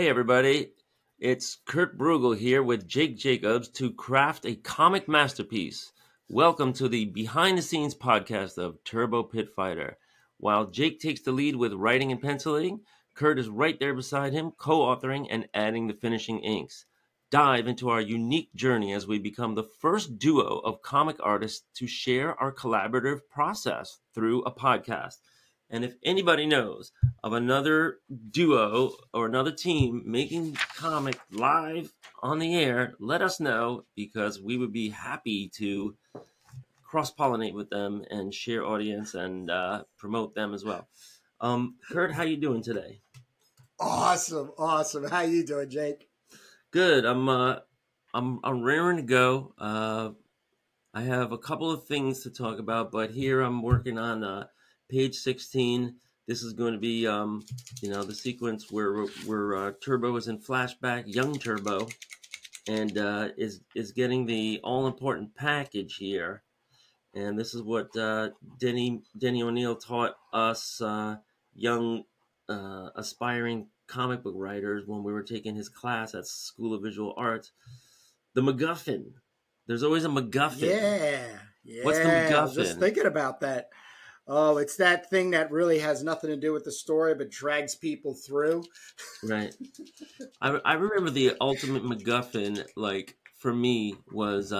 Hey everybody, it's Kurt Brugel here with Jake Jacobs to craft a comic masterpiece. Welcome to the behind the scenes podcast of Turbo Pit Fighter. While Jake takes the lead with writing and penciling, Kurt is right there beside him, co-authoring and adding the finishing inks. Dive into our unique journey as we become the first duo of comic artists to share our collaborative process through a podcast. And if anybody knows of another duo or another team making comic live on the air, let us know, because we would be happy to cross-pollinate with them and share audience and promote them as well. Kurt, how you doing today? Awesome. How you doing, Jake? Good. I'm raring to go. I have a couple of things to talk about, but here I'm working on page 16. This is going to be, the sequence where Turbo is in flashback, young Turbo, and is getting the all-important package here. And this is what Denny O'Neil taught us young aspiring comic book writers when we were taking his class at School of Visual Arts. The MacGuffin. There's always a MacGuffin. Yeah. What's the MacGuffin? I was just thinking about that. Oh, it's that thing that really has nothing to do with the story, but drags people through. Right. I remember the ultimate MacGuffin, like, for me, was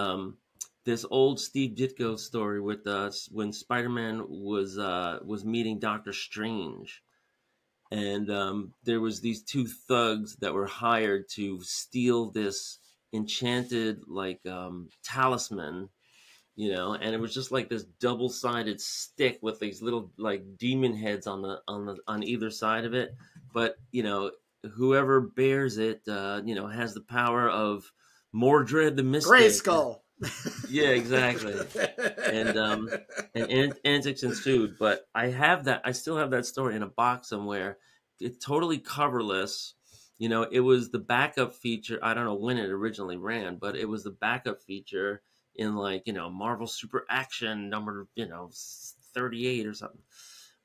this old Steve Ditko story with when Spider-Man was meeting Doctor Strange. And there was these two thugs that were hired to steal this enchanted, like, talisman, and it was just like this double-sided stick with these little like demon heads on either side of it. But whoever bears it, has the power of Mordred the Mystic. Grayskull. Yeah, exactly. And antics ensued. But I still have that story in a box somewhere. It's totally coverless. It was the backup feature. I don't know when it originally ran, but it was the backup feature in Marvel Super Action number 38 or something.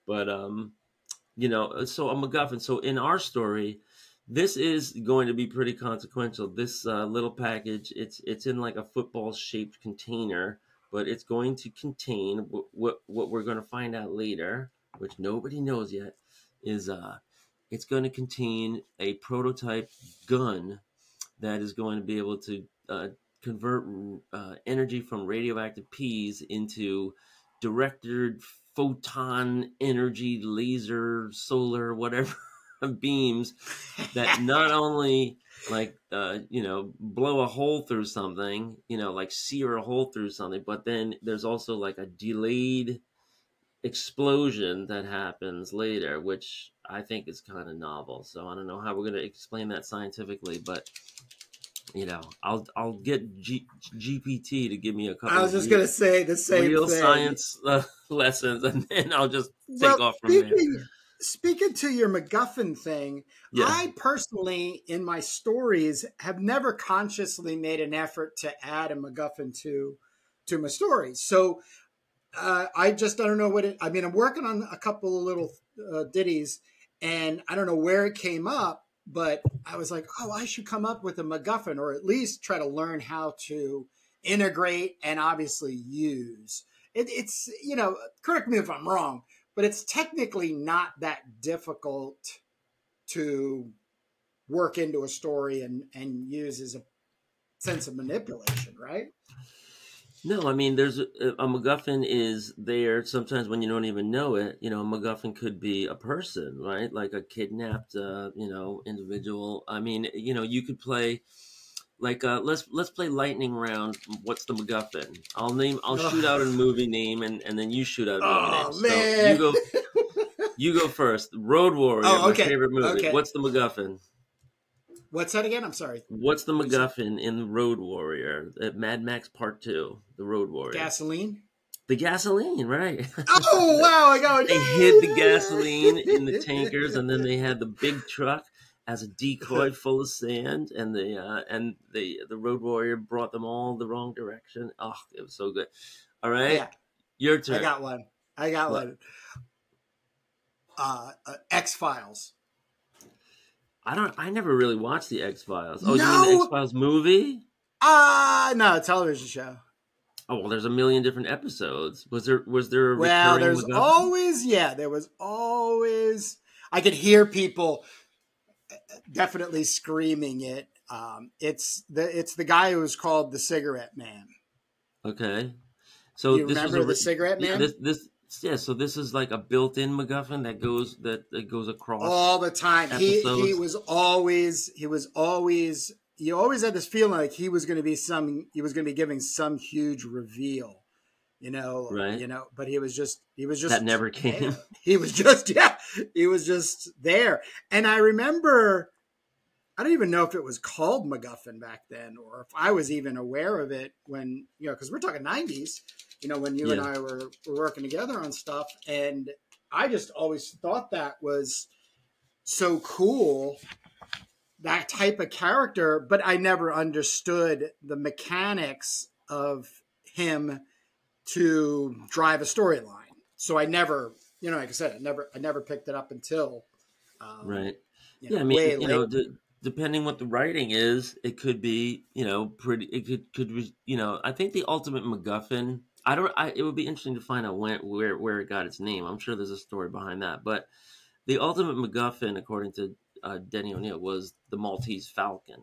But so a MacGuffin. So in our story, this is going to be pretty consequential. This little package, it's in like a football shaped container, but it's going to contain what we're going to find out later, which nobody knows yet, is it's going to contain a prototype gun that is going to be able to convert energy from radioactive peas into directed photon energy, laser, solar, whatever beams that not only blow a hole through something, like sear a hole through something, but then there's also like a delayed explosion that happens later, which I think is kind of novel. So I don't know how we're going to explain that scientifically, but I'll get GPT to give me a couple. I was just going to say the same real thing. Science lessons, and then I'll just take off from there. Speaking to your MacGuffin thing, yeah. I personally, in my stories, have never consciously made an effort to add a MacGuffin to my stories. So I don't know what it. I mean, I'm working on a couple of little ditties, and I don't know where it came up. But I was like, oh, I should come up with a MacGuffin, or at least try to learn how to integrate and obviously use. It's, correct me if I'm wrong, but it's technically not that difficult to work into a story and use as a sense of manipulation, right? No, I mean, there's a MacGuffin is there sometimes when you don't even know it. A MacGuffin could be a person, right? Like a kidnapped, individual. I mean, you could play, like, let's play lightning round. What's the MacGuffin? I'll shoot out a movie name, and then you shoot out a movie name. Oh, man. So you go first. Road Warrior, my favorite movie. Okay. What's the MacGuffin? What's that again? I'm sorry. What's the MacGuffin in the Road Warrior? Mad Max Part 2, the Road Warrior. Gasoline? The gasoline, right. Oh, wow. I got it. They hid the gasoline in the tankers, and then they had the big truck as a decoy full of sand, and the Road Warrior brought them all the wrong direction. Oh, it was so good. All right. Yeah. Your turn. I got one. X-Files. I never really watched the X Files. Oh, you mean the X No, Files movie? no, television show. Oh well, there's a million different episodes. Was there a Well, recurring there's MacGuffin? always, yeah, there was always. I could hear people definitely screaming it. It's the guy who was called the Cigarette Man. Okay, so You this was a remember the Cigarette yeah Man? this yeah. So this is like a built-in MacGuffin that goes across All the time. He episodes. was always you always had this feeling like he was going to be giving some huge reveal, Right. but he was just That never there. came. He was just yeah, he was just there. And I remember, I don't even know if it was called MacGuffin back then, or if I was even aware of it when, because we're talking 90s, when you and Yeah. I were working together on stuff. And I just always thought that was so cool, that type of character, but I never understood the mechanics of him to drive a storyline. So I never, like I said, I never picked it up until, um, Right. Yeah, I mean, way late. depending what the writing is, it could be, pretty. It could be, I think the ultimate MacGuffin. I don't. It would be interesting to find out where it got its name. I'm sure there's a story behind that, but the ultimate MacGuffin, according to Denny O'Neil, was the Maltese Falcon.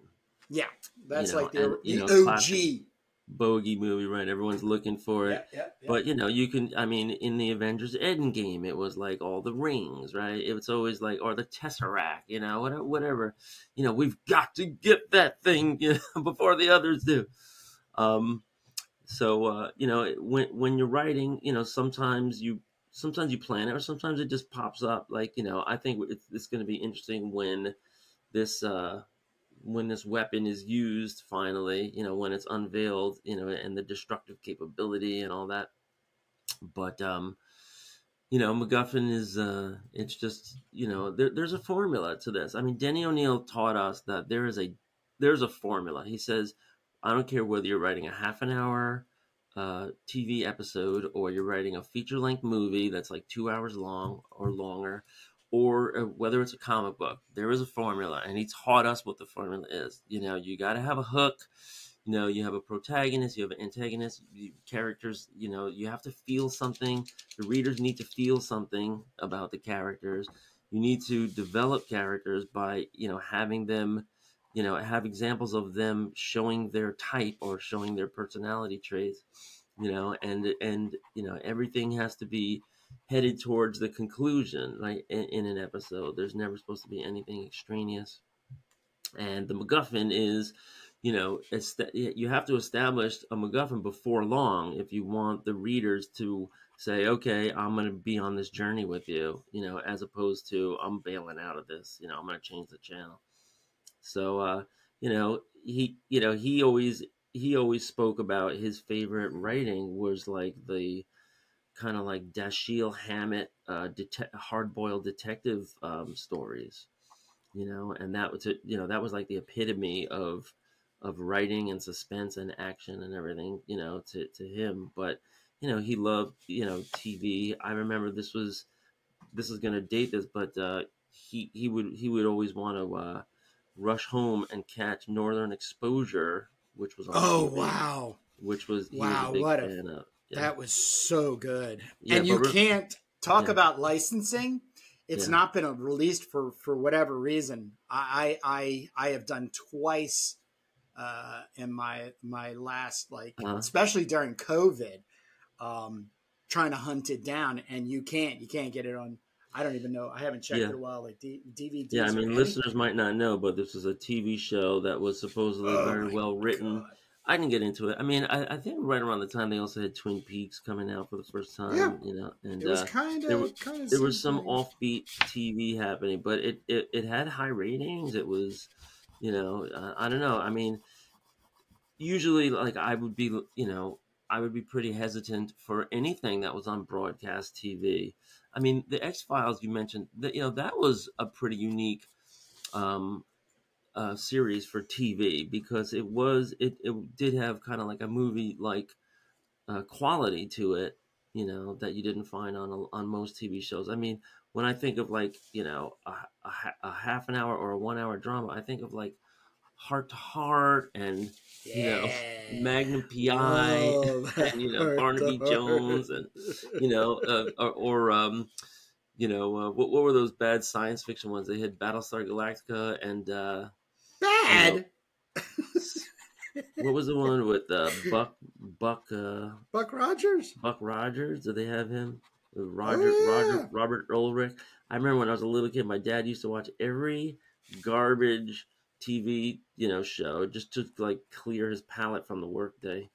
Yeah, that's like And the classic OG. bogey movie, right? Everyone's looking for Yeah, it. yeah, yeah. But you can. I mean, in the Avengers Endgame, it was like all the rings, right? It was always like, or the Tesseract, whatever. We've got to get that thing, before the others do. Um, so when you're writing, sometimes you plan it, or sometimes it just pops up. Like I think it's going to be interesting this uh when this weapon is used finally, when it's unveiled, and the destructive capability and all that. But MacGuffin is it's just there's a formula to this. I mean, Denny O'Neil taught us that there's a formula. He says, I don't care whether you're writing a half an hour TV episode, or you're writing a feature length movie that's like 2 hours long or longer, or whether it's a comic book, there is a formula, and he taught us what the formula is. You got to have a hook. You have a protagonist, you have an antagonist, characters. You have to feel something. The readers need to feel something about the characters. You need to develop characters by having them have examples of them showing their type or showing their personality traits. And everything has to be headed towards the conclusion, right? In an episode, there's never supposed to be anything extraneous. And the MacGuffin is, you have to establish a MacGuffin before long if you want the readers to say, okay, I'm going to be on this journey with you, as opposed to, I'm bailing out of this, I'm going to change the channel. So, he always spoke about his favorite writing was like the kind of like Dashiell Hammett, hard-boiled detective stories, and that was like the epitome of writing and suspense and action and everything, to him. But he loved TV. I remember this is going to date this, but he would always want to rush home and catch Northern Exposure, which was on Oh TV, wow, which was he was a wow! big What a fan of. Yeah, That was so good. yeah, And but you can't talk yeah, about licensing. It's yeah, not been released for whatever reason. I have done twice in my last, like, uh, especially during COVID, um, trying to hunt it down, and you can't get it on. I don't even know. I haven't checked yeah. in a while, like Yeah, I DVDs or mean, listeners anything. might not know, but this is a TV show that was supposedly Oh very my well written. god! I didn't get into it. I mean, I think right around the time they also had Twin Peaks coming out for the first Yeah, time, and it was there were kind of there was same some thing. offbeat TV happening, but it had high ratings. It was, I don't know. I mean, usually, like, I would be pretty hesitant for anything that was on broadcast TV. I mean, the X Files you mentioned, that was a pretty unique um, series for TV, because it did have kind of like a movie like quality to it, that you didn't find on most TV shows. I mean, when I think of like, a half an hour or a 1 hour drama, I think of like Heart to Heart and, Yeah. Magnum PI Love and, heart to Barnaby heart. Jones and, what were those bad science fiction ones? They had Battlestar Galactica and, you know, Bad. what was the one with Buck Rogers. Buck Rogers? Did they have him? Oh Robert Ulrich. I remember when I was a little kid, my dad used to watch every garbage TV, show just to like clear his palate from the workday.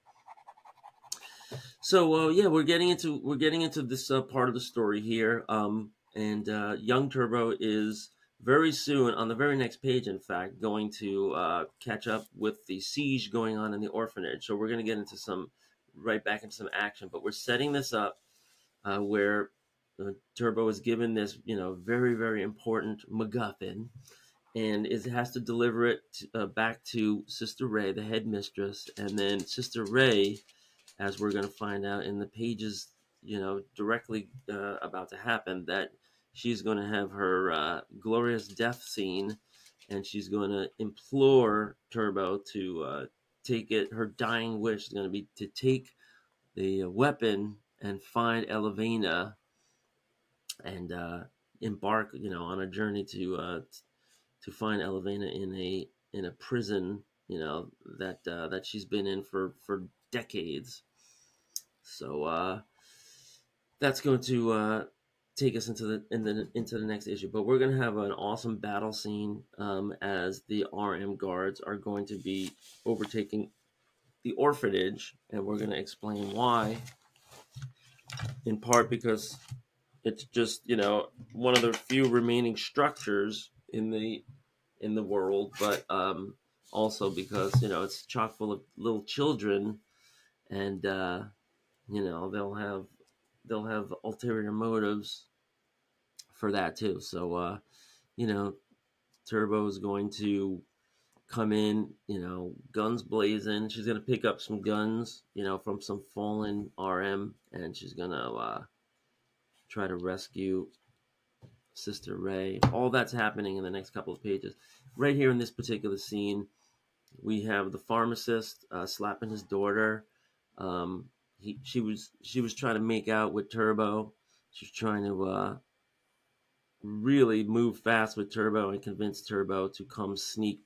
So yeah, we're getting into this part of the story here, and young Turbo is very soon on the very next page. In fact, going to catch up with the siege going on in the orphanage. So we're going to get into right back into some action, but we're setting this up where Turbo is given this, very very important MacGuffin, and it has to deliver it back to Sister Ray, the headmistress, and then Sister Ray, as we're going to find out in the pages, directly about to happen, that she's going to have her glorious death scene, and she's going to implore Turbo to take it. Her dying wish is going to be to take the weapon and find Elevena and embark, on a journey to find Elevena in a prison, that she's been in for decades. So that's going to take us into the next issue. But we're going to have an awesome battle scene as the RM guards are going to be overtaking the orphanage, and we're going to explain why. In part because it's just one of the few remaining structures in the world, but also because it's chock full of little children, and they'll have ulterior motives for that too. So you know, Turbo is going to come in, guns blazing. She's gonna pick up some guns, from some fallen RM, and she's gonna try to rescue Sister Ray. All that's happening in the next couple of pages. Right here in this particular scene, we have the pharmacist slapping his daughter. She was trying to make out with Turbo. She was trying to really move fast with Turbo and convince Turbo to come sneak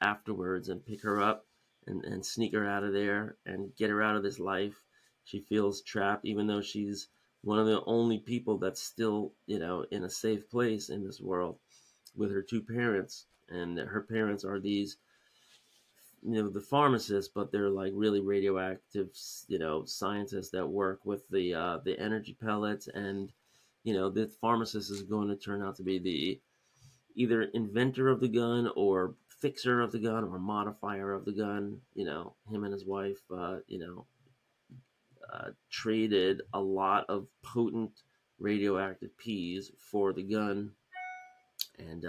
afterwards and pick her up and sneak her out of there and get her out of this life. She feels trapped, even though she's one of the only people that's still, in a safe place in this world with her two parents. And her parents are these, the pharmacists, but they're like really radioactive, scientists that work with the energy pellets. And, the pharmacist is going to turn out to be the either inventor of the gun or fixer of the gun or modifier of the gun. Him and his wife, traded a lot of potent radioactive peas for the gun. And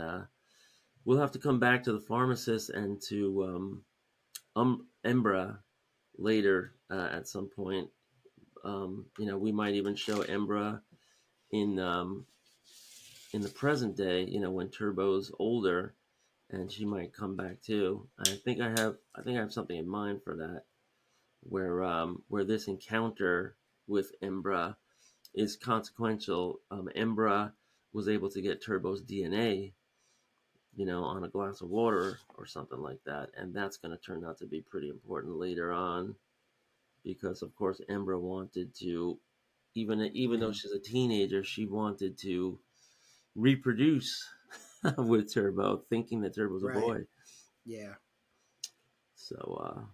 we'll have to come back to the pharmacist and to Embra later at some point. We might even show Embra in the present day, when Turbo's older, and she might come back too. I think I have something in mind for that, where this encounter with Embra is consequential. Embra was able to get Turbo's DNA, on a glass of water or something like that, and that's going to turn out to be pretty important later on, because of course Embra wanted to, even though she's a teenager, she wanted to reproduce with Turbo, thinking that Turbo's a right. boy. Yeah. So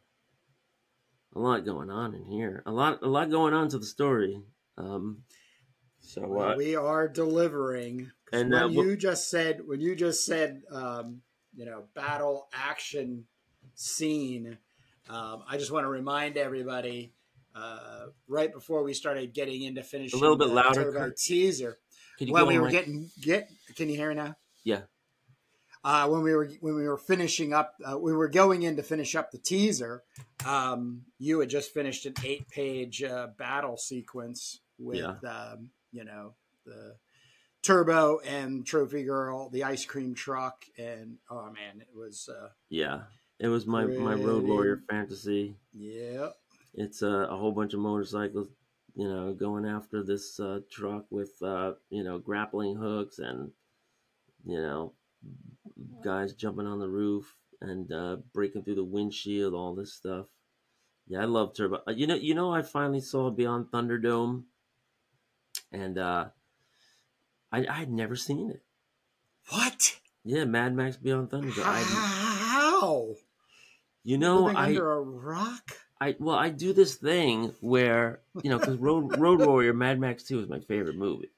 a lot going on in here. A lot going on to the story. Well, we are delivering. And when you just said, battle action scene, I just want to remind everybody, right before we started getting into finishing a little bit the louder, Turbo teaser, when we were can you hear me now? Yeah. When we were finishing up, we were going in to finish up the teaser. You had just finished an 8-page battle sequence with, the Turbo and Trophy Girl, the ice cream truck, and oh man, it was Yeah, it was my Road pretty. Warrior fantasy. Yeah. It's a whole bunch of motorcycles, going after this truck with grappling hooks and you know guys jumping on the roof and breaking through the windshield, all this stuff. Yeah, I love Turbo. I finally saw Beyond Thunderdome, and I'd never seen it. What? Yeah, Mad Max Beyond Thunderdome. How? You You know, living under a rock? I do this thing where because Road Warrior Mad Max 2 is my favorite movie,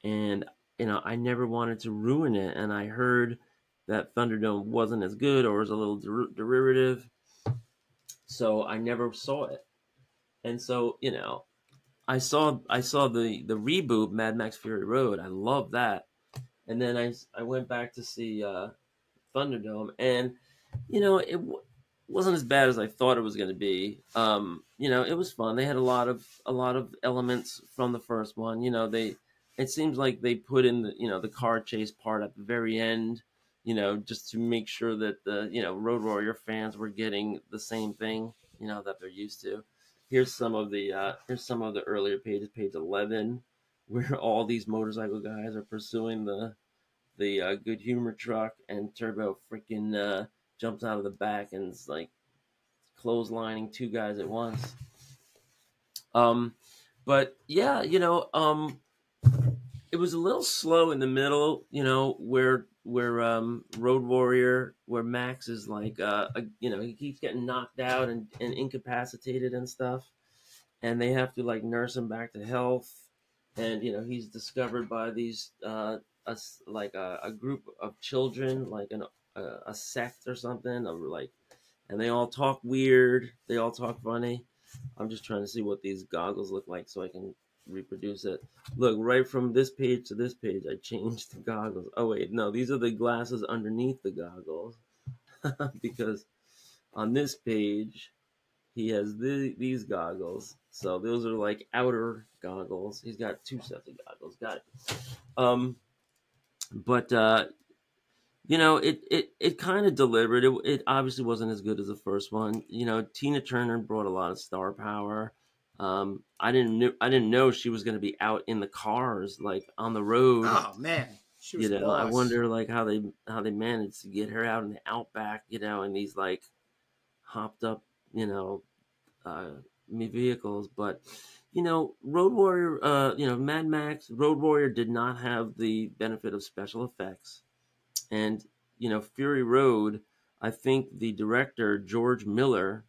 and I never wanted to ruin it, and I heard that Thunderdome wasn't as good or was a little derivative, so I never saw it. And so I saw the reboot Mad Max Fury Road. I love that, and then I went back to see Thunderdome, and it wasn't as bad as I thought it was going to be. It was fun. They had a lot of elements from the first one. It seems like they put in the car chase part at the very end. Just to make sure that the Road Warrior fans were getting the same thing. That they're used to. Here's some of the earlier pages, page 11, where all these motorcycle guys are pursuing the Good Humor truck, and Turbo freaking jumps out of the back and is like clotheslining two guys at once. Um, but yeah, it was a little slow in the middle, where Road Warrior, where Max is like, he keeps getting knocked out and incapacitated and stuff, and they have to like nurse him back to health, and he's discovered by these a group of children, like a sect or something, of like, and they all talk weird, they all talk funny. I'm just trying to see what these goggles look like so I can reproduce it. Look, right from this page to this page, I changed the goggles. Oh wait, no, these are the glasses underneath the goggles because on this page he has these goggles. So those are like outer goggles. He's got two sets of goggles. Got it. But it kind of delivered. It obviously wasn't as good as the first one. Tina Turner brought a lot of star power. I didn't know she was going to be out in the cars, like on the road. Oh man, she was I boss. wonder like how they managed to get her out in the outback, in these like hopped up, uh, vehicles. But Road Warrior, Mad Max, Road Warrior did not have the benefit of special effects. And Fury Road, I think the director George Miller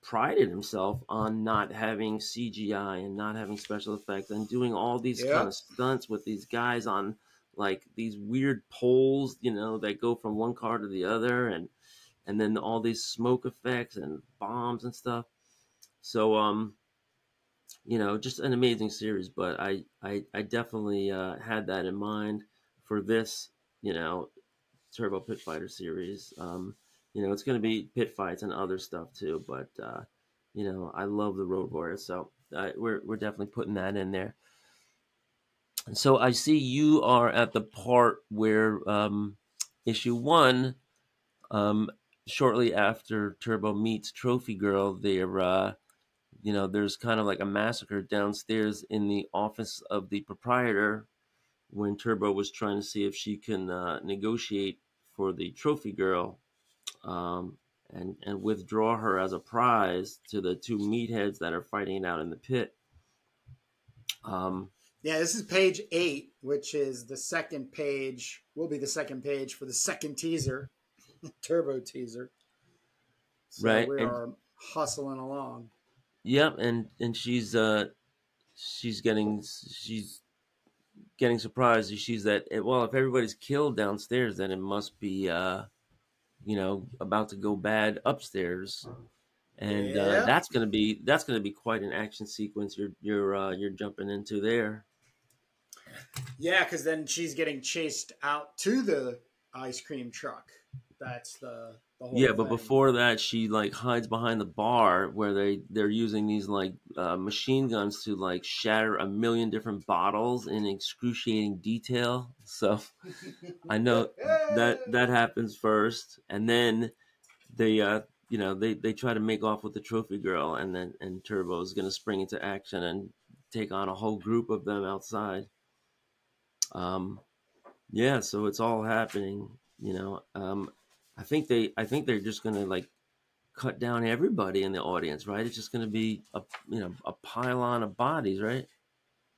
prided himself on not having CGI and not having special effects and doing all these kind of Yep. stunts with these guys on like these weird poles, that go from one car to the other, and then all these smoke effects and bombs and stuff. So just an amazing series. But I definitely had that in mind for this, Turbo Pit Fighter series. It's going to be pit fights and other stuff too. But I love the Road Warrior, so we're definitely putting that in there. And so I see you are at the part where issue one, um, shortly after Turbo meets Trophy Girl, there's kind of like a massacre downstairs in the office of the proprietor when Turbo was trying to see if she can negotiate for the Trophy Girl, and withdraw her as a prize to the two meatheads that are fighting it out in the pit. Um, Yeah, this is page 8, which is the second page. Will be the second page for the second teaser, Turbo teaser. So right, we and are hustling along. yep, and she's getting surprised. She's that, well, if everybody's killed downstairs, then it must be about to go bad upstairs, and Yep. that's gonna be quite an action sequence you're jumping into there. Yeah, because then she's getting chased out to the ice cream truck. that's the whole Yeah, but thing. before that, she like hides behind the bar where they're using these like machine guns to like shatter a million different bottles in excruciating detail. So I know that happens first, and then they they try to make off with the trophy girl, and then and Turbo is going to spring into action and take on a whole group of them outside. Um, yeah, so it's all happening. I think they're just going to like cut down everybody in the audience, right? It's just going to be a pylon of bodies, right?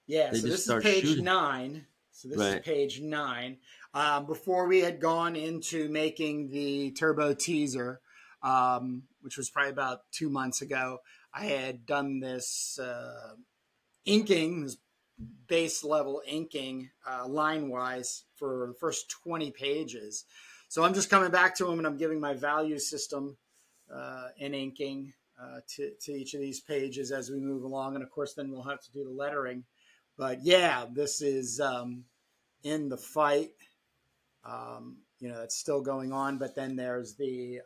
Yeah, They so just this is start page shooting, 9. So this is right? page 9. Before we had gone into making the turbo teaser, which was probably about 2 months ago, I had done this inking, this base level inking line wise for the first 20 pages. So I'm just coming back to them and I'm giving my value system in inking to each of these pages as we move along. And of course, then we'll have to do the lettering. But yeah, this is in the fight. It's still going on. But then there's the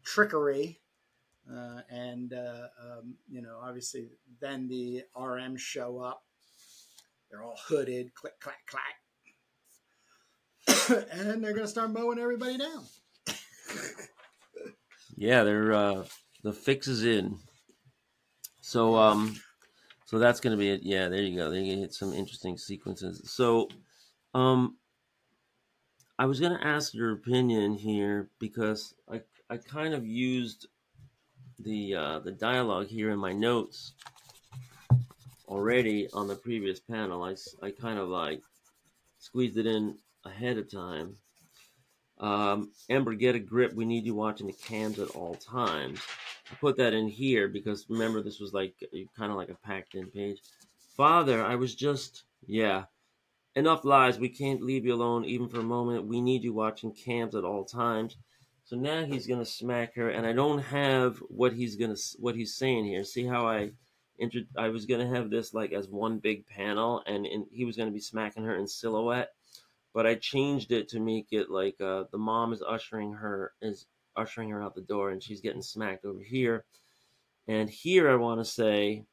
trickery. Obviously, then the RMs show up. They're all hooded, click, clack, clack. And they're going to start mowing everybody down. Yeah, they're the fix is in. So Yeah. so that's going to be it. Yeah, there you go. There you hit some interesting sequences. So um, I was going to ask your opinion here because I kind of used the dialogue here in my notes already on the previous panel. I kind of like squeezed it in ahead of time. Ember, get a grip. We need you watching the cams at all times. I put that in here because remember this was like kind of like a packed in page. Father, I was just yeah. Enough lies. We can't leave you alone even for a moment. We need you watching cams at all times. So now he's gonna smack her, and I don't have what he's saying here. See how I was gonna have this like as one big panel, and he was gonna be smacking her in silhouette, but I changed it to make it like the mom is ushering her out the door, and she's getting smacked over here. And here I want to say,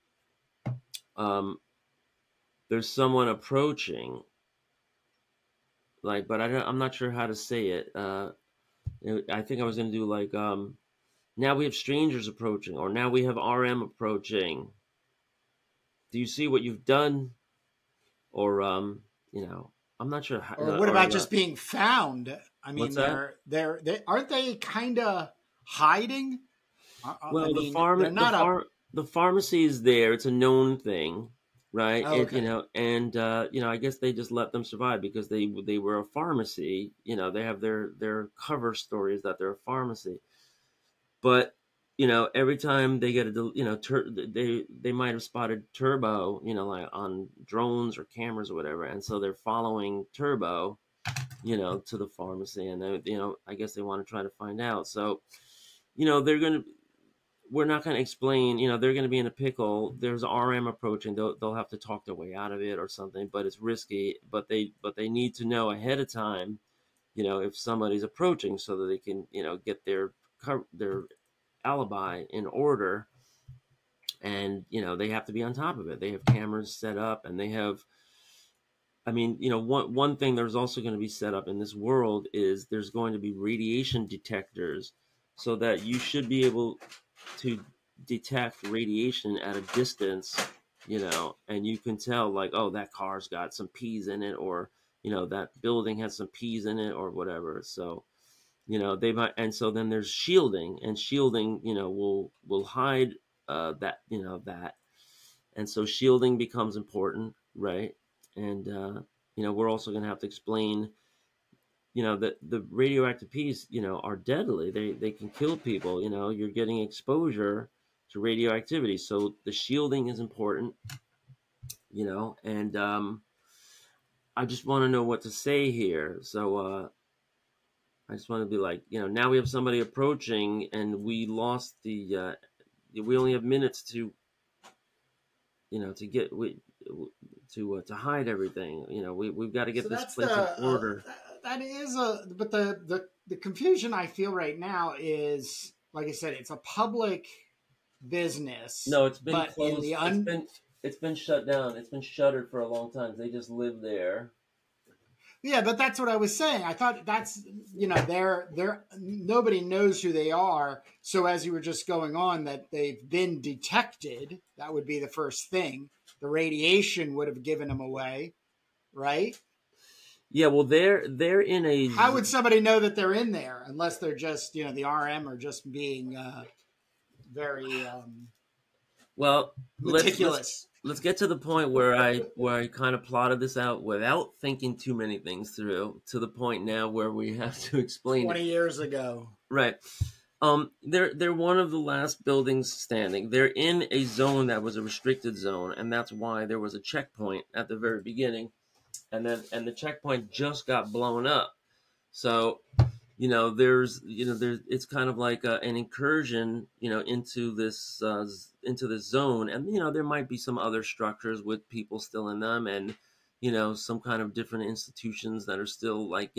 um, there's someone approaching, like, but I'm not sure how to say it. I think I was gonna do like, now we have strangers approaching, or now we have RM approaching. Do you see what you've done? Or you know, I'm not sure how, Or what or about just being found? I what's mean, that? they aren't they kind of hiding? I Well, mean, they're not up. the pharmacy is there. It's a known thing, right? Oh, It okay. and I guess they just let them survive because they were a pharmacy. They have their cover stories that they're a pharmacy. But every time they get they might have spotted Turbo, like on drones or cameras or whatever, and so they're following Turbo, to the pharmacy, and I guess they want to try to find out. So, they're gonna we're not going to explain, they're going to be in a pickle. There's RM approaching. They'll have to talk their way out of it or something, but it's risky. But they need to know ahead of time, if somebody's approaching, so that they can, get their alibi in order. And they have to be on top of it. They have cameras set up, and they have. I mean, one thing there's also going to be set up in this world is there's going to be radiation detectors, so that you should be able to detect radiation at a distance, and you can tell like, oh, that car's got some peas in it, or that building has some peas in it, or whatever. So they might, and so then there's shielding, and shielding will hide that that, and so shielding becomes important, right? And we're also going to have to explain that the radioactive peas are deadly. They can kill people. You're getting exposure to radioactivity, so the shielding is important. And I just want to know what to say here. So I just want to be like, now we have somebody approaching, and we lost we only have minutes to to get to hide everything. We've got to get So this that's place in the order. that is a, but the confusion I feel right now is, like I said, it's a public business, No, it's been but in closed. the It's been shut down. It's been shuttered for a long time. They just live there. yeah, but that's what I was saying. I thought that's, they're nobody knows who they are. So as you were just going on, that they've been detected, that would be the first thing. The radiation would have given them away, right? Yeah, well, they're in a How would somebody know that they're in there unless they're just, the RM are just being very well. meticulous? Let's get to the point where I kind of plotted this out without thinking too many things through, to the point now where we have to explain 20 it. years ago. Right. They're one of the last buildings standing. They're in a zone that was a restricted zone, and that's why there was a checkpoint at the very beginning, and the checkpoint just got blown up. So, there's it's kind of like an incursion, into this zone, and there might be some other structures with people still in them, and some kind of different institutions that are still like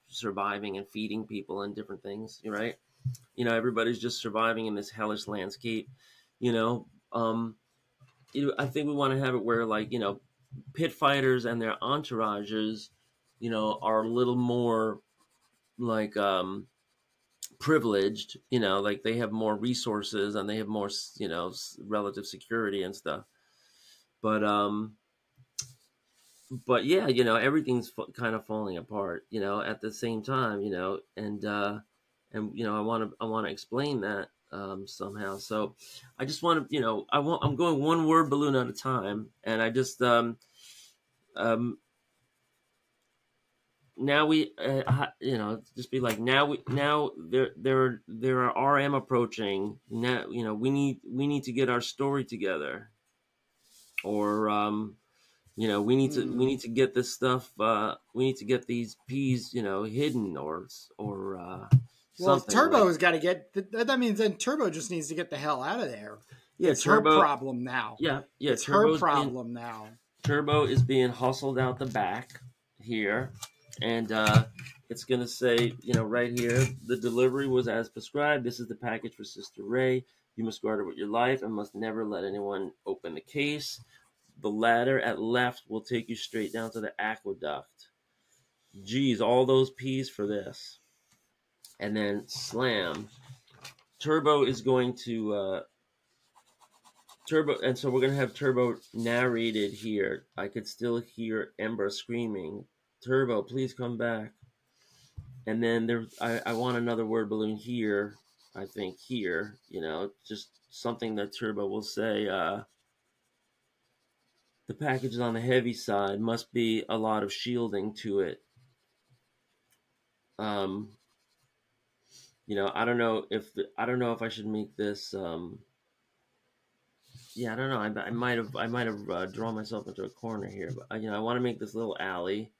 surviving and feeding people and different things, right? Everybody's just surviving in this hellish landscape. You know, um, I think we want to have it where, like, pit fighters and their entourages, are a little more like privileged. Like they have more resources and they have more, relative security and stuff. But yeah, everything's kind of falling apart. At the same time. And I want to explain that somehow. So I just want to, I'm going one word balloon at a time, and I just um now we just be like, now there are RM approaching now. We need to get our story together, or we need to get this stuff. We need to get these peas, hidden, or Well, something like. Turbo's got to get. That means then Turbo just needs to get the hell out of there. Yeah, It's her Turbo. problem now. Yeah. It's her problem now. Turbo is being hustled out the back here, and it's gonna say, right here, the delivery was as prescribed. This is the package for Sister Ray. You must guard it with your life and must never let anyone open the case. The ladder at left will take you straight down to the aqueduct. Geez, all those P's for this. And then slam. Turbo is going to Turbo, and so we're gonna have Turbo narrated here. I could still hear Ember screaming, "Turbo, please come back!" And then I want another word balloon here. I think here, just something that Turbo will say. The package is on the heavy side. Must be a lot of shielding to it. Um, I don't know if I should make this. Yeah, I don't know. I might have drawn myself into a corner here, but I want to make this little alley,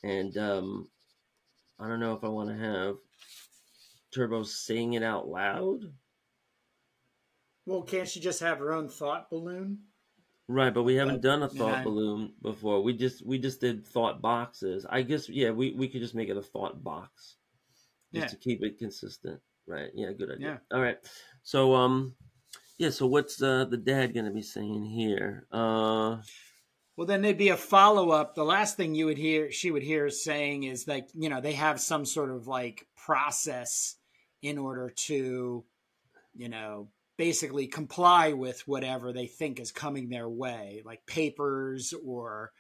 and I don't know if I want to have Turbo saying it out loud. Well, can't she just have her own thought balloon? Right, but we haven't done a thought And balloon before. We just did thought boxes. I guess, yeah, we could just make it a thought box just to keep it consistent. Right? Yeah, good idea. yeah. All right. So yeah. So what's the dad gonna be saying here? Well, then there'd be a follow up. The last thing she would hear saying is like, they have some sort of like process in order to, basically comply with whatever they think is coming their way, like papers or,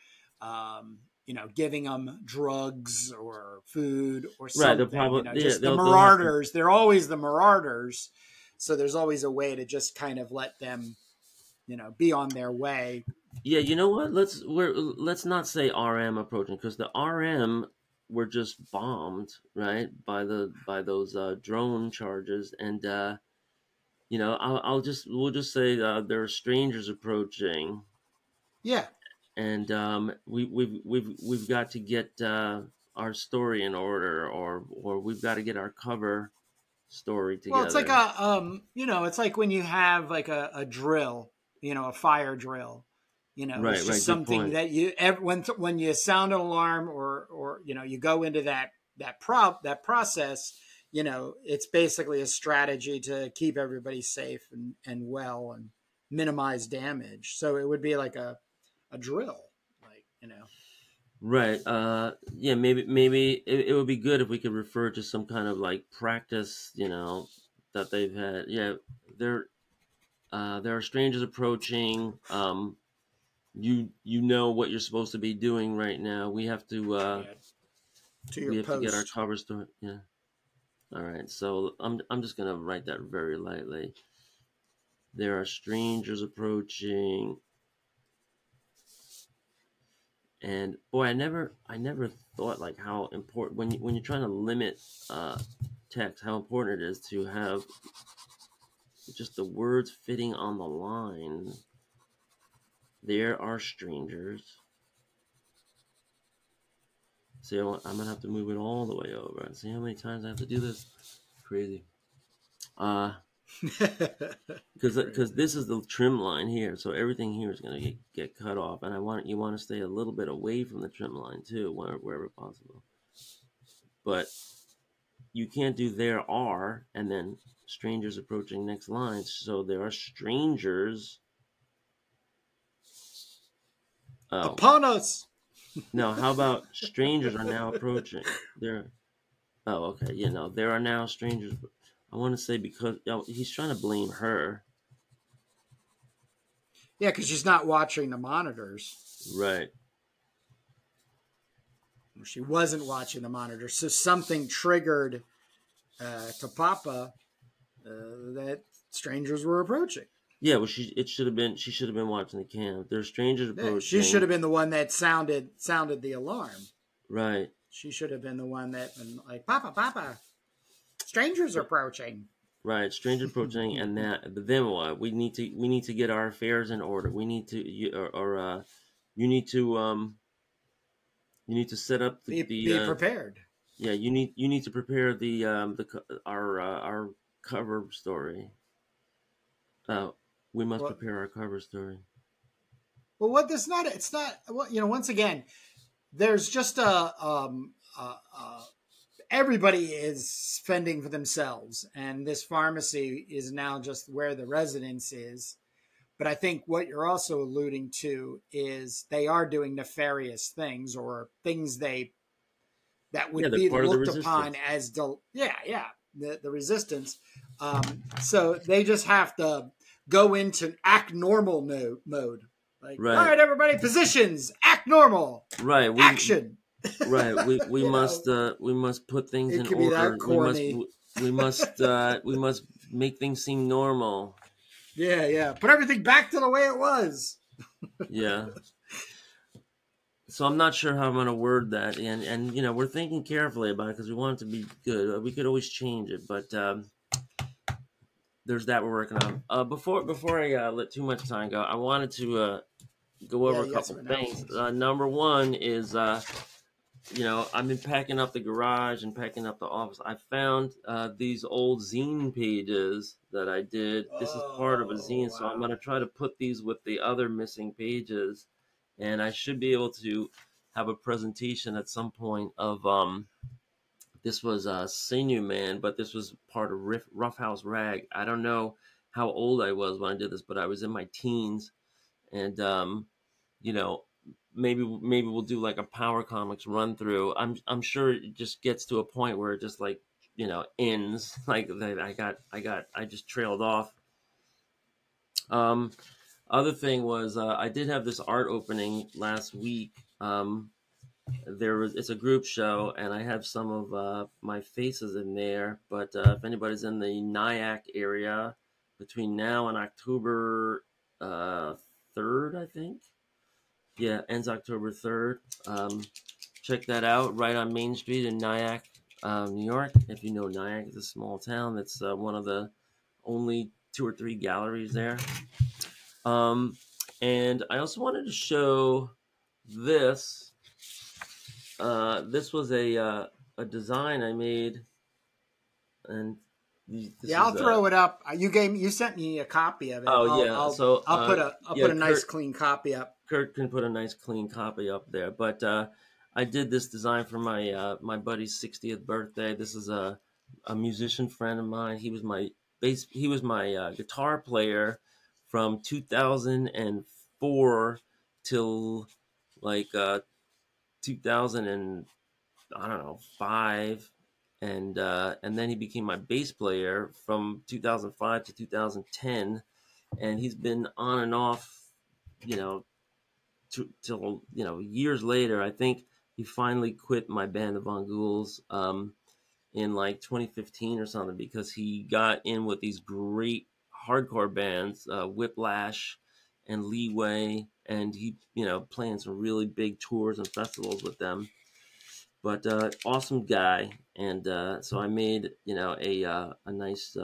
giving them drugs or food or Right. They'll something, probably, yeah, just the they'll have to. marauders. They're always the marauders. So there's always a way to just kind of let them, be on their way. Yeah, you know what? Let's not say RM approaching, because the RM were just bombed, right, by those drone charges, and we'll just say there are strangers approaching, Yeah. and we've got to get our story in order, or we've got to get our cover story Well, it's like together. it's like when you have like a drill, a fire drill, You know, Right, it's right. just Good something point. that when you sound an alarm, or you know, you go into that process, you know, it's basically a strategy to keep everybody safe and well and minimize damage. So it would be like a drill, like, you know. Right. Yeah, maybe it would be good if we could refer to some kind of like practice, that they've had. Yeah, there there are strangers approaching. You know what you're supposed to be doing right now. Yeah, to your We have to get our post. cover story. Yeah. All right. So I'm just gonna write that very lightly. There are strangers approaching, and boy, I never thought like how important when you're trying to limit uh, text, how important it is to have just the words fitting on the line. There are strangers. See, I'm gonna have to move it all the way over. See how many times I have to do this? Crazy. Uh, because Crazy. this is the trim line here, so everything here is gonna get cut off, and you want to stay a little bit away from the trim line too, wherever possible. But you can't do there are and then strangers approaching next line. So there are strangers. Oh Upon us. no, how about strangers are now approaching? There. Oh, okay. There are now strangers. I want to say because he's trying to blame her. Yeah, because she's not watching the monitors. Right. She wasn't watching the monitors, so something triggered to Papa that strangers were approaching. Yeah. Well, she should have been watching the cam. There's strangers Yeah, she should approaching. have been the one that sounded the alarm. Right. She should have been the one that been like, Papa, Papa, strangers are approaching. Right. Strangers approaching, and that. But then what? We need to get our affairs in order. We need to you need to you need to set up Be prepared. yeah, you need to prepare our cover story. Uh, we must Well, prepare our cover story. well, what this not? It's not. Well, you know, once again, there's just everybody is fending for themselves, and this pharmacy is now just where the residence is. But I think what you're also alluding to is they are doing nefarious things, or things that Yeah, would they're be part of the looked upon resistance. as the resistance. So they just have to go into act normal mode. Like, all Right, right, everybody, positions, act normal, right. action. We You know, must put things it in could be order. that corny. We must make things seem normal. Yeah, yeah. Put everything back to the way it was. Yeah. So I'm not sure how I'm going to word that, and we're thinking carefully about it because we want it to be good. We could always change it, but there's that we're working on. Before I let too much time go, I wanted to go Yeah, over a you got couple some things. announcements. Number one is I've been packing up the garage and packing up the office. I found these old zine pages that I did. This is part of a Oh, zine, so I'm going wow. to try to put these with the other missing pages, and I should be able to have a presentation at some point of this was Sinew Man, but this was part of Rough House Rag. I don't know how old I was when I did this, but I was in my teens, and you know, maybe we'll do like a Power Comics run through. I'm sure it just gets to a point where it just like ends. Like I just trailed off. Um, Other thing was I did have this art opening last week. It's a group show, and I have some of my faces in there. But if anybody's in the Nyack area between now and October 3rd, I think. Yeah, ends October 3rd. Check that out right on Main Street in Nyack, New York. If you know Nyack, it's a small town. It's one of the only two or three galleries there. Um, and I also wanted to show this. This was a design I made, and this Yeah, I'll is throw it up. You sent me a copy of it. oh yeah. So I'll put a yeah, nice clean copy up. Kurt can put a nice clean copy up there. But I did this design for my buddy's 60th birthday. This is a musician friend of mine. He was my guitar player from 2004 till like 2000 and I don't know 5, and then he became my bass player from 2005 to 2010, and he's been on and off, you know, till years later. I think he finally quit my band, the Von Ghouls, in like 2015 or something, because he got in with these great hardcore bands, Whiplash and Leeway, and he playing some really big tours and festivals with them. But awesome guy, and so I made a nice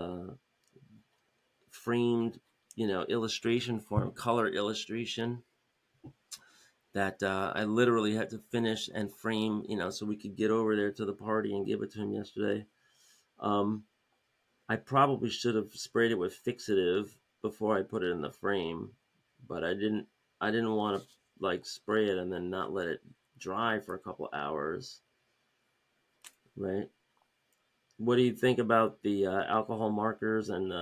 framed illustration for him, color illustration that I literally had to finish and frame, so we could get over there to the party and give it to him yesterday. Um, I probably should have sprayed it with fixative before I put it in the frame, but I didn't. I didn't want to like spray it and then not let it dry for a couple hours, right? What do you think about the alcohol markers and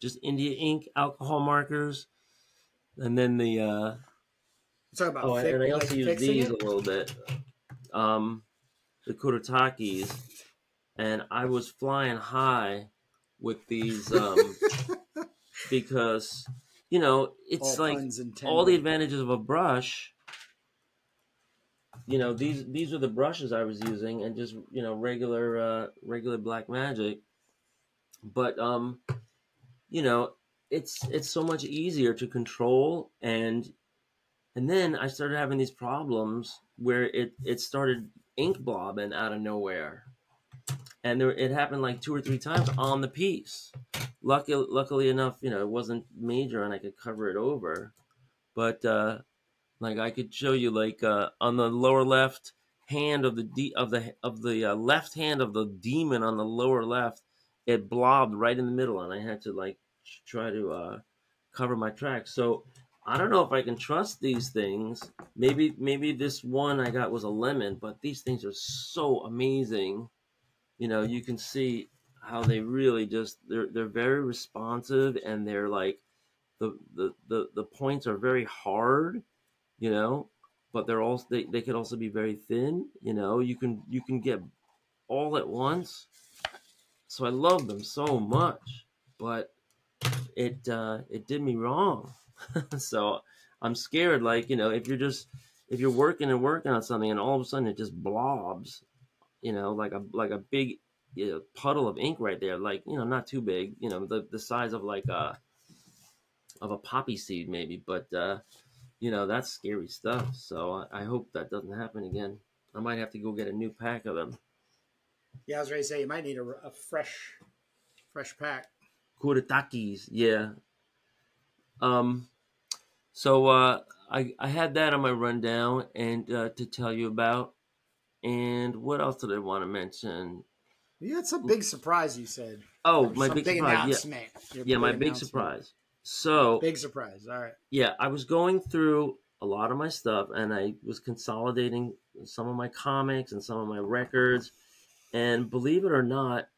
just India ink alcohol markers, and then the Talk about and I like also use fixing these a it. little bit, the Kurotakis, and I was flying high with these because it's All like puns all the intended. advantages of a brush. These are the brushes I was using, and just regular black magic, but you know it's so much easier to control, and then I started having these problems where it started ink blobbing out of nowhere, and it happened like 2 or 3 times on the piece. Luckily enough, it wasn't major and I could cover it over. But like I could show you, like on the lower left hand of the left hand of the demon on the lower left, it blobbed right in the middle, and I had to like try to cover my tracks. So I don't know if I can trust these things. Maybe this one I got was a lemon, but these things are so amazing. You can see how they really just they're very responsive, and they're like the points are very hard, you know, but they're also they could also be very thin. You can get all at once. So I love them so much, but it did me wrong. So I'm scared, like, if you're working and working on something and all of a sudden it just blobs, like a big puddle of ink right there, like, not too big, the size of like a poppy seed maybe, but that's scary stuff. So I hope that doesn't happen again. I might have to go get a new pack of them. Yeah, I was ready to say you might need a fresh pack. Kurotakis, yeah. Um, so I had that on my rundown and to tell you about. And what else did I want to mention? You had some big surprise. You said Oh, or my some big big surprise. Yeah, announcement. Your yeah, my big big announcement. surprise. So Big surprise. All right. yeah, I was going through a lot of my stuff, and I was consolidating some of my comics and some of my records. And believe it or not,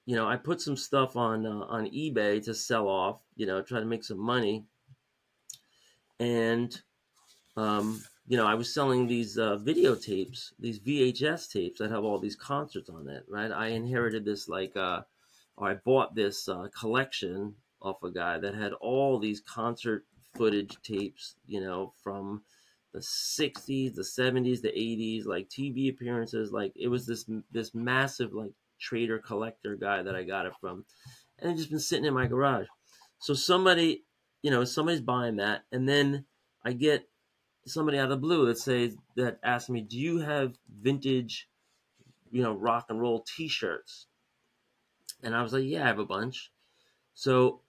I put some stuff on eBay to sell off, try to make some money. And I was selling these videotapes, these VHS tapes that have all these concerts on it, right? I inherited this or I bought this collection off a guy that had all these concert footage tapes, from the 60s, the 70s, the 80s, like TV appearances. Like, it was this massive like trader collector guy that I got it from, and it's just been sitting in my garage. So somebody's buying that, and then I get somebody out of the blue that asks me, "Do you have vintage, rock and roll T-shirts?" And I was like, "Yeah, I have a bunch." So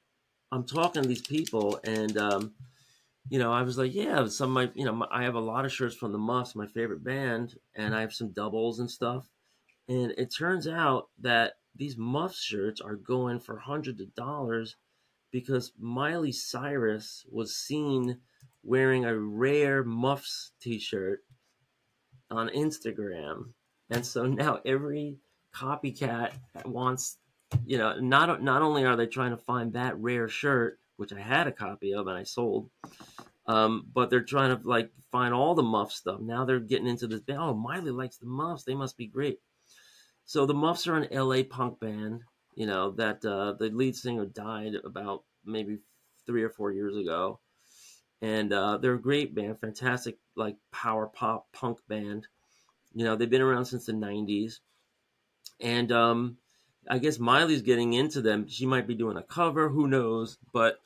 I'm talking to these people, and I was like, "Yeah, some of my, I have a lot of shirts from the Muffs, my favorite band, and I have some doubles and stuff." And it turns out that these Muffs shirts are going for hundreds of dollars because Miley Cyrus was seen wearing a rare Muffs t-shirt on Instagram. And so now every copycat wants, not only are they trying to find that rare shirt, which I had a copy of and I sold, but they're trying to like find all the Muff stuff. Now they're getting into this. Oh, Miley likes the Muffs. They must be great. So the Muffs are an LA punk band, that the lead singer died about maybe 3 or 4 years ago. And they're a great band, fantastic, like power pop punk band. They've been around since the 90s. And I guess Miley's getting into them. She might be doing a cover, who knows? But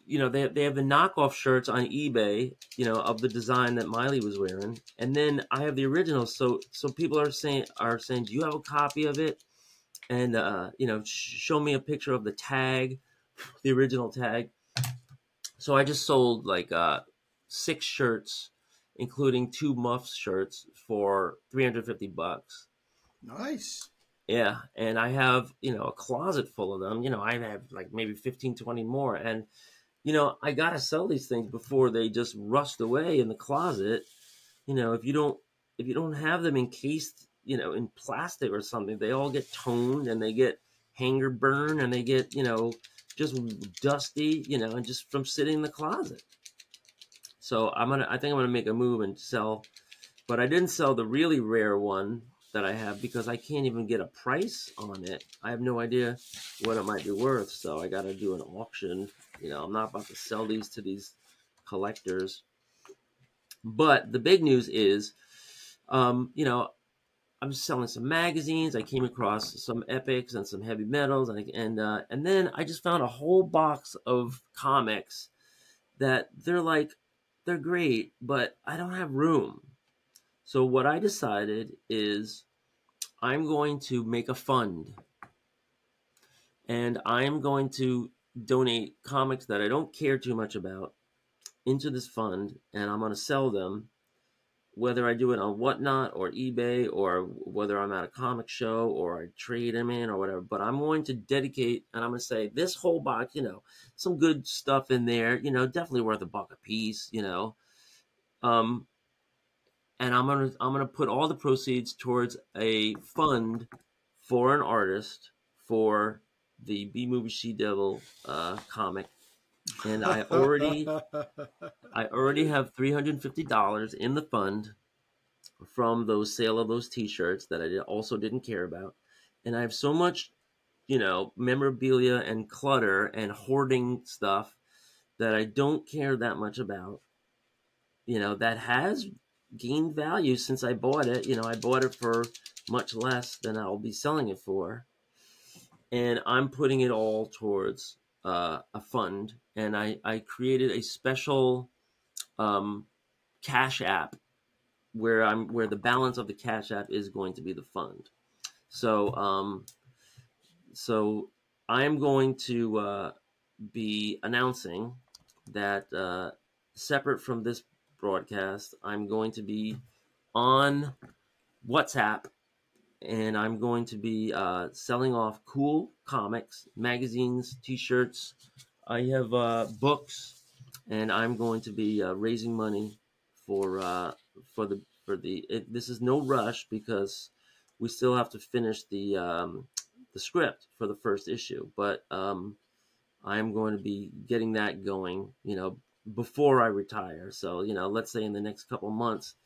they have the knockoff shirts on eBay, of the design that Miley was wearing, and then I have the original. So people are saying, do you have a copy of it? And show me a picture of the tag, the original tag. So I just sold like 6 shirts, including 2 Muffs shirts, for $350. Nice. Yeah, and I have a closet full of them. I have like maybe 15, 20 more, and I gotta sell these things before they just rust away in the closet. If you don't have them encased, in plastic or something, they all get toned and they get hanger burn and they get, just dusty, and just from sitting in the closet. So I think I'm gonna make a move and sell, but I didn't sell the really rare one that I have because I can't even get a price on it. I have no idea what it might be worth, so I got to do an auction. I'm not about to sell these to these collectors. But the big news is, I'm selling some magazines. I came across some epics and some heavy metals, and then I just found a whole box of comics that they're great, but I don't have room. So what I decided is I'm going to make a fund, and I'm going to donate comics that I don't care too much about into this fund, and I'm going to sell them, whether I do it on Whatnot or eBay, or whether I'm at a comic show or I trade them in or whatever. But I'm going to dedicate, and I'm going to say this whole box, some good stuff in there, definitely worth $1 a piece, and I'm gonna put all the proceeds towards a fund for an artist for the B Movie She Devil comic, and I already have $350 in the fund from those sale of those T-shirts that I also didn't care about, and I have so much memorabilia and clutter and hoarding stuff that I don't care that much about, that has gained value since I bought it. I bought it for much less than I'll be selling it for. And I'm putting it all towards a fund. And I created a special Cash App where the balance of the Cash App is going to be the fund. So I am going to be announcing that separate from this broadcast, I'm going to be on WhatsApp, and I'm going to be selling off cool comics, magazines, T-shirts. I have books, and I'm going to be raising money for this is no rush because we still have to finish the script for the first issue, but I'm going to be getting that going, before I retire. So, let's say in the next couple months,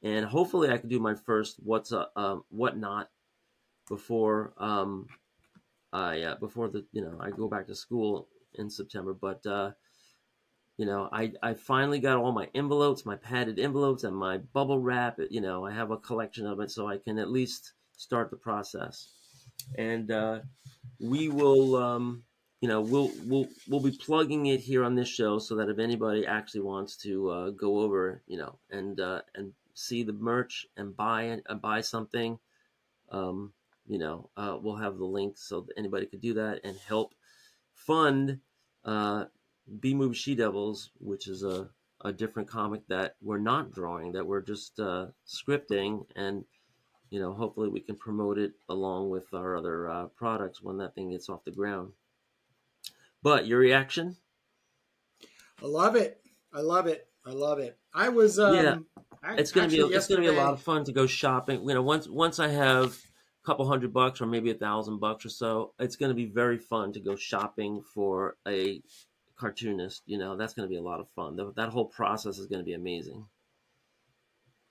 and hopefully I can do my first whatnot before before I go back to school in September. But I finally got all my envelopes, my padded envelopes, and my bubble wrap. I have a collection of it, so I can at least start the process. And we will. We'll be plugging it here on this show so that if anybody actually wants to go over, and see the merch and buy something, we'll have the link so that anybody could do that and help fund B Movie She Devils, which is a different comic that we're not drawing, that we're just scripting, and hopefully we can promote it along with our other products when that thing gets off the ground. But your reaction? I love it. I love it. I love it. I was Yeah, actually it's gonna be a lot yesterday. of fun to go shopping. You know, once I have a couple $100 or maybe $1,000 or so, it's gonna be very fun to go shopping for a cartoonist. You know, that's gonna be a lot of fun. That whole process is gonna be amazing.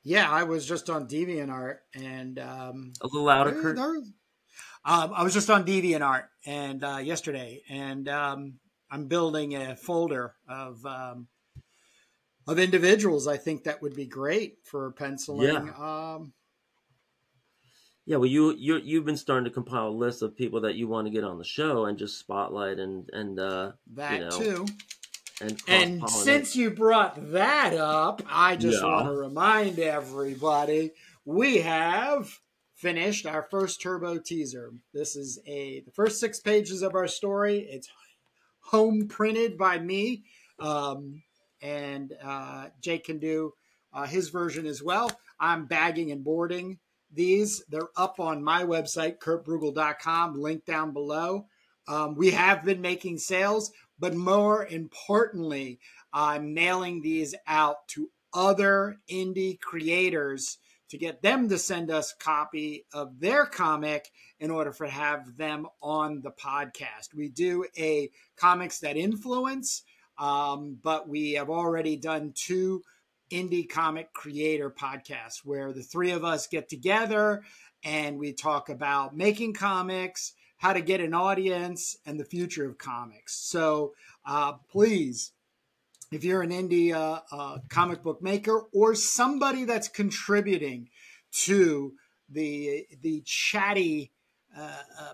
Yeah, I was just on DeviantArt, and A little louder, there, Kurt. there, I was just on DeviantArt and yesterday, and I'm building a folder of individuals. I think that would be great for penciling. Yeah, yeah. Well, you've been starting to compile a list of people that you want to get on the show and just spotlight and you That know, too. and cross And pollinate. since you brought that up, I just want Yeah. to remind everybody we have finished our first turbo teaser. This is the first 6 pages of our story. It's home printed by me, and Jake can do his version as well. I'm bagging and boarding these. They're up on my website, kurtbrugel.com, link down below. We have been making sales, but more importantly, I'm mailing these out to other indie creators to get them to send us a copy of their comic in order for have them on the podcast. We do a comics that influence, but we have already done 2 indie comic creator podcasts where the 3 of us get together and we talk about making comics, how to get an audience, and the future of comics. So please, if you're an indie comic book maker or somebody that's contributing to the chatty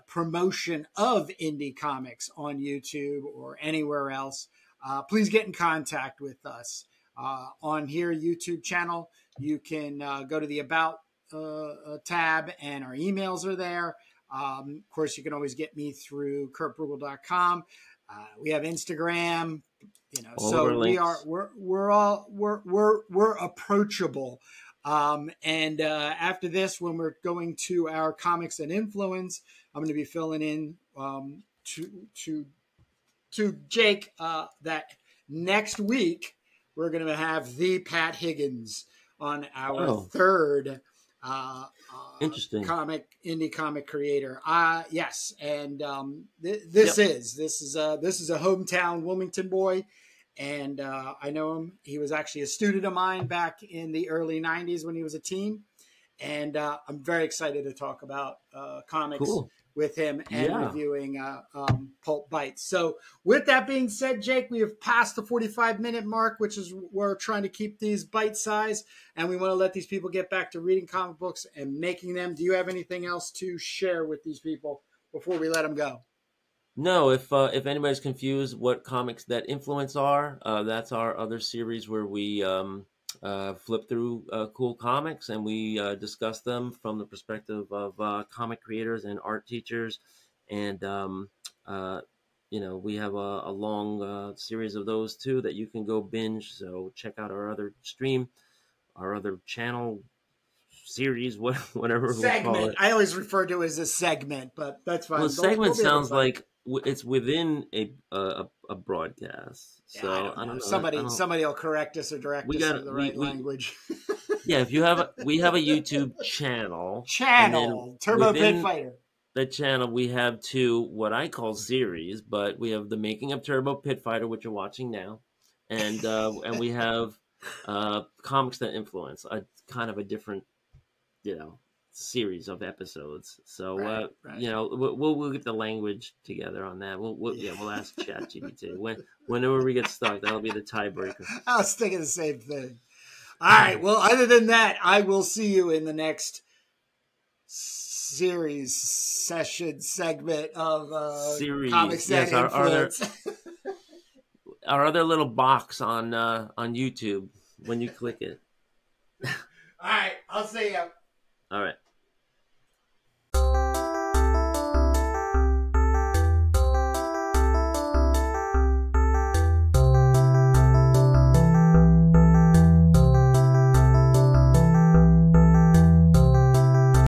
promotion of indie comics on YouTube or anywhere else, please get in contact with us. On here YouTube channel, you can go to the About tab, and our emails are there. Of course, you can always get me through kurtbrugel.com. We have Instagram, All of so our links. we're approachable. And after this, when we're going to our comics and influence, I'm going to be filling in to Jake that next week we're going to have the Pat Higgins on our Oh, third interesting. indie comic creator. Yes, and Yep. this is a hometown Wilmington boy, and I know him. He was actually a student of mine back in the early '90s when he was a teen, and I'm very excited to talk about comics Cool. with him and Yeah. reviewing Pulp Bites. So, with that being said, Jake, we have passed the 45-minute mark, which is we're trying to keep these bite size, and we want to let these people get back to reading comic books and making them. Do you have anything else to share with these people before we let them go? No, if anybody's confused what comics that influence are, that's our other series where we flip through cool comics and we discuss them from the perspective of comic creators and art teachers, and uh, you know, we have a long series of those too that you can go binge. So check out our other stream, our other channel series, whatever we'll call Segment. it. I always refer to it as a segment, but that's Well, fine. They'll segment be able to sounds find it. like it's within a broadcast. Yeah, I So don't I know. don't know. I don't. Somebody will correct us or direct We us to got the right we language. yeah. If you have we have a YouTube channel, and then Channel Turbo Pit within Fighter. the channel we have 2 what I call series, but we have the making of Turbo Pit Fighter, which you're watching now, and we have comics that influence a kind of a different, you know, series of episodes. So Right, right. you know, we'll get the language together on that. Yeah. We'll ask ChatGPT whenever we get stuck. That'll be the tiebreaker. I was thinking the same thing. All right. Well, other than that, I will see you in the next series session segment of Series, comics that yes, influence. our other little box on YouTube when you click it. All right. I'll see you. All right.